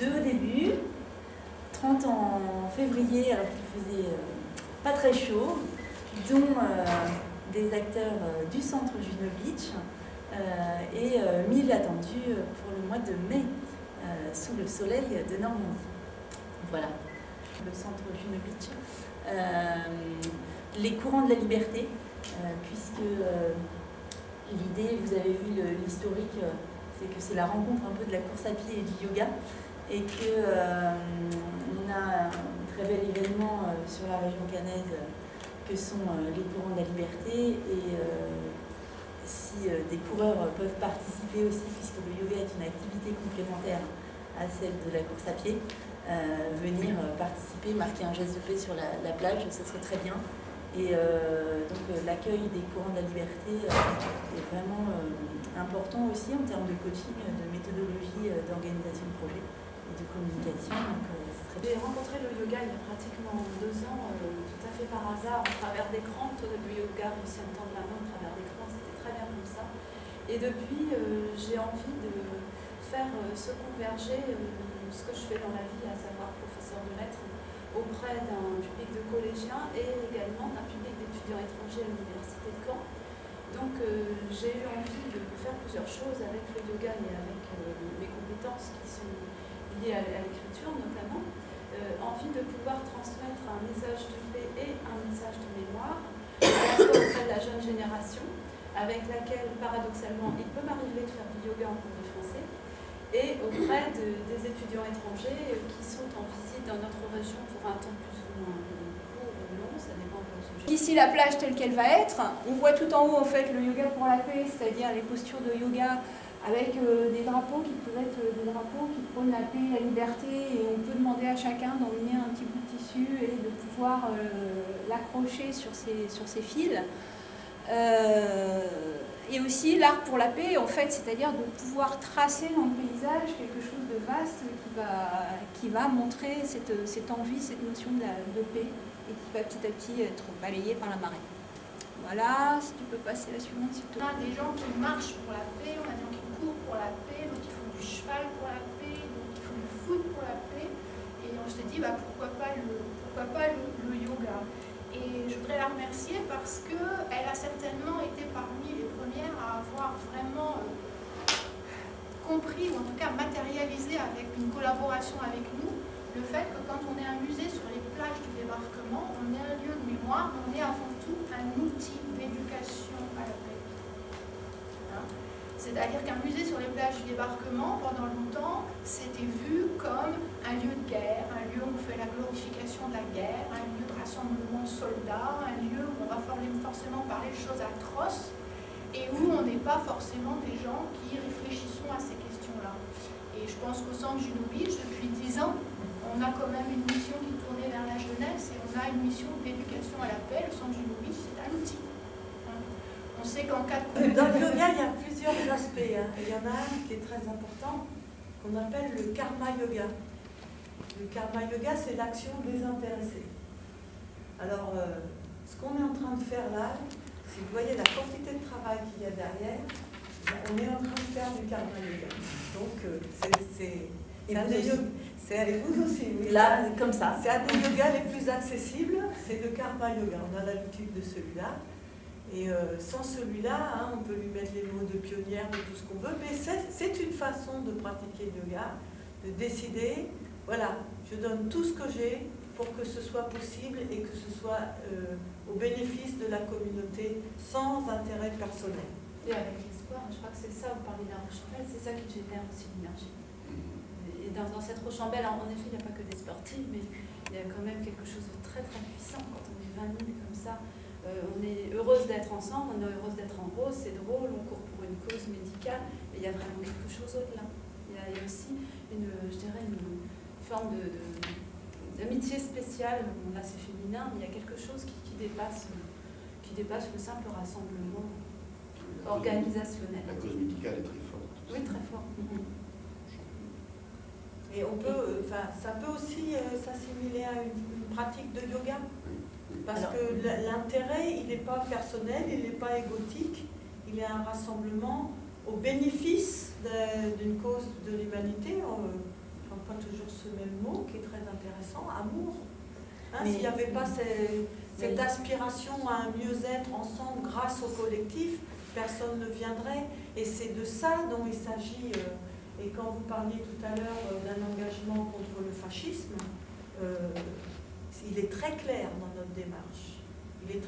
2 au début, 30 en février alors qu'il faisait pas très chaud, dont des acteurs du centre Juno Beach et 1000 attendus pour le mois de mai sous le soleil de Normandie. Voilà, le centre Juno Beach. Les courants de la liberté, puisque l'idée, vous avez vu l'historique, c'est que c'est la rencontre un peu de la course à pied et du yoga, et que on a un très bel événement sur la région caennaise que sont les courants de la liberté, et si des coureurs peuvent participer aussi, puisque le yoga est une activité complémentaire à celle de la course à pied, venir participer, marquer un geste de paix sur la plage, ce serait très bien. Et donc l'accueil des courants de la liberté est vraiment important aussi en termes de coaching, de méthodologie, d'organisation de projet et de communication. J'ai rencontré le yoga il y a pratiquement 2 ans, tout à fait par hasard, au travers d'écran. Le yoga réussit à me tendre la main au travers d'écran, c'était très bien comme ça. Et depuis, j'ai envie de faire se converger ce que je fais dans la vie, à savoir professeur de lettres, auprès d'un public de collégiens et également d'un public d'étudiants étrangers à l'université de Caen. Donc j'ai eu envie de faire plusieurs choses avec le yoga et avec mes compétences qui sont liées à l'écriture notamment. Envie de pouvoir transmettre un message de paix et un message de mémoire auprès de la jeune génération, avec laquelle paradoxalement il peut m'arriver de faire du yoga en cours de français, et auprès des étudiants étrangers qui sont en visite dans notre région pour un temps plus ou moins court ou long, ça dépend de ce sujet. Ici, la plage telle qu'elle va être, on voit tout en haut en fait le yoga pour la paix, c'est-à-dire les postures de yoga avec des drapeaux qui peuvent être des drapeaux qui prônent la paix, la liberté, et on peut demander à chacun d'emmener un petit bout de tissu et de pouvoir l'accrocher sur ses fils. Et aussi l'art pour la paix, en fait, c'est-à-dire de pouvoir tracer dans le paysage quelque chose de vaste qui va montrer cette envie, cette notion de paix, et qui va petit à petit être balayée par la marée. Voilà, si tu peux passer la suivante, s'il te plaît. On a des gens qui marchent pour la paix, on a des gens qui courent pour la paix, d'autres qui font du cheval pour la paix, d'autres qui font du foot pour la paix. Et on s'est dit, pourquoi pas le yoga. Et je voudrais la remercier parce qu'elle a certainement été parmi les premières à avoir vraiment compris, ou en tout cas matérialisé avec une collaboration avec nous, le fait que quand on est un musée sur les plages du débarquement, on est un lieu de mémoire, mais on est avant tout un outil d'éducation à la paix. Hein? C'est-à-dire qu'un musée sur les plages du débarquement, pendant longtemps, c'était vu comme un lieu de guerre, un lieu où on fait la glorification de la guerre, un lieu de rassemblement de soldats, un lieu où on va forcément parler de choses atroces et où on n'est pas forcément des gens qui réfléchissons à ces questions-là. Et je pense qu'au centre Juno Beach, depuis 10 ans, on a quand même une mission qui tournait vers la jeunesse et on a une mission d'éducation à la paix. Le centre Juno Beach, c'est un outil. On sait qu'en cas de... Dans le yoga, il y a plusieurs aspects. Il y en a un qui est très important, qu'on appelle le karma yoga. Le karma yoga, c'est l'action désintéressée. Alors, ce qu'on est en train de faire là, si vous voyez la quantité de travail qu'il y a derrière, on est en train de faire du karma yoga. Donc, c'est avec vous aussi, oui. Là, comme ça. C'est un des yogas les plus accessibles, c'est le karma yoga. On a l'habitude de celui-là. Et sans celui-là, on peut lui mettre les mots de pionnière, de tout ce qu'on veut, mais c'est une façon de pratiquer le yoga, de décider, voilà, je donne tout ce que j'ai pour que ce soit possible et que ce soit au bénéfice de la communauté, sans intérêt personnel. Et avec l'espoir, je crois que c'est ça, vous parlez d'un Rochambeau, c'est ça qui génère aussi l'énergie. Et dans cette Rochambeau, en effet, il n'y a pas que des sportifs, mais il y a quand même quelque chose de très très puissant quand on est 20 000 comme ça. On est heureuse d'être ensemble, on est heureuse d'être en rose, c'est drôle, on court pour une cause médicale, mais il y a vraiment quelque chose au-delà. Il y a aussi une forme d'amitié spéciale. Bon, là c'est féminin, mais il y a quelque chose qui dépasse le simple rassemblement organisationnel. La cause médicale est très forte. Oui, très forte. Et on peut, ça peut aussi s'assimiler à une pratique de yoga. Parce que l'intérêt, il n'est pas personnel, il n'est pas égotique, il est un rassemblement au bénéfice d'une cause de l'humanité. n'emploie toujours ce même mot qui est très intéressant, amour. Hein, Mais- s'il n'y avait pas cette aspiration à un mieux-être ensemble grâce au collectif, personne ne viendrait. Et c'est de ça dont il s'agit. Et quand vous parliez tout à l'heure d'un engagement contre le fascisme, il est très clair dans notre démarche.